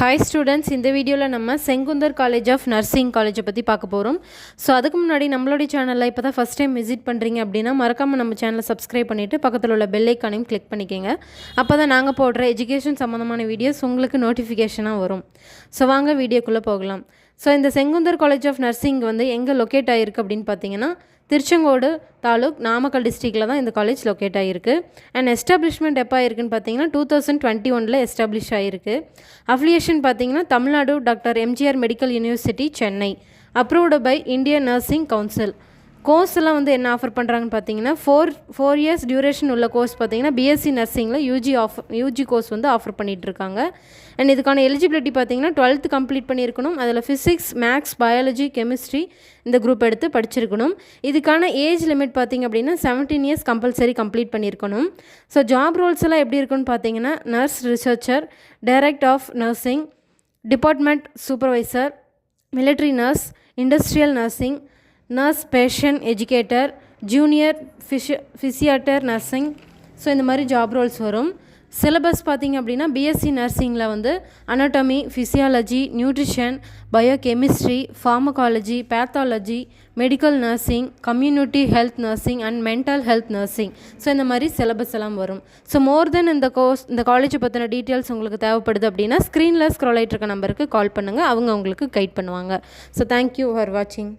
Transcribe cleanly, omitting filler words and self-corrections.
Hi students, இந்த வீடியோல நம்ம செங்குந்தர் காலேஜ் ஆஃப் நர்சிங் காலேஜை பற்றி பார்க்க போகிறோம். ஸோ அதுக்கு முன்னாடி நம்மளுடைய சேனலில் இப்போ தான் ஃபஸ்ட் டைம் விசிட் பண்ணுறீங்க அப்படின்னா மறக்காமல் நம்ம சேனலை சப்ஸ்கிரைப் பண்ணிவிட்டு பக்கத்தில் உள்ள பெல் ஐக்கானையும் கிளிக் பண்ணிக்கோங்க. அப்போ தான் நாங்கள் போடுற எஜுகேஷன் சம்மந்தமான வீடியோஸ் உங்களுக்கு நோட்டிஃபிகேஷனாக வரும். ஸோ வாங்க வீடியோக்குள்ளே போகலாம். ஸோ இந்த செங்குந்தர் காலேஜ் ஆஃப் நர்சிங் வந்து எங்கே லொக்கேட் ஆகிருக்கு அப்படின்னு பார்த்தீங்கன்னா திருச்செங்கோடு தாலுக் நாமக்கல் டிஸ்ட்ரிக்டில் தான் இந்த காலேஜ் லொக்கேட் ஆகிருக்கு. அண்ட் எஸ்டாப்ளிஷ்மெண்ட் எப்போ ஆயிருக்குன்னு பார்த்தீங்கன்னா 2021 எஸ்டாப்ளிஷ் ஆகிருக்கு. அஃபிலியேஷன் பார்த்தீங்கன்னா Tamil Nadu doctor MGR medical university Chennai, approved by Indian nursing council. Course எல்லாம் வந்து என்ன ஆஃபர் பண்ணுறாங்கன்னு பார்த்தீங்கன்னா ஃபோர் இயர்ஸ் டியூரேஷன் உள்ள கோர்ஸ் பார்த்தீங்கன்னா பிஎஸ்சி நர்சிங்கில் யூஜி கோர்ஸ் வந்து ஆஃபர் பண்ணிகிட்ருக்காங்க. அண்ட் இதுக்கான எலிஜிபிலிட்டி பார்த்தீங்கன்னா 12th கம்ப்ளீட் பண்ணியிருக்கணும். அதில் ஃபிசிக்ஸ், மேக்ஸ், பயாலஜி, கெமிஸ்ட்ரி இந்த குரூப் எடுத்து படிச்சிருக்கணும். இதுக்கான ஏஜ் லிமிட் பார்த்திங்க அப்படின்னா 17 இயர்ஸ் கம்பல்சரி கம்ப்ளீட் பண்ணியிருக்கணும். ஸோ ஜாப் ரோல்ஸ் எல்லாம் எப்படி இருக்குன்னு பார்த்தீங்கன்னா nurse researcher, director of nursing, department supervisor, military nurse, industrial nursing, nurse patient educator, junior physiatry nursing. So இந்த மாதிரி ஜாப் ரோல்ஸ் வரும். சிலபஸ் பார்த்திங்க அப்படின்னா பிஎஸ்சி நர்சிங்கில் வந்து anatomy, physiology, nutrition, biochemistry, pharmacology, pathology, medical nursing, community health nursing and mental health nursing. So இந்த மாதிரி syllabus எல்லாம் வரும். ஸோ மோர் தென் இந்த காலேஜை பற்றின டீட்டெயில்ஸ் உங்களுக்கு தேவைப்படுது அப்படின்னா ஸ்க்ரீனில் ஸ்க்ரோல் ஆகிட்டு இருக்க நம்பருக்கு கால் பண்ணுங்கள். அவங்க உங்களுக்கு கைட் பண்ணுவாங்க. ஸோ தேங்க்யூ ஃபார் வாட்சிங்.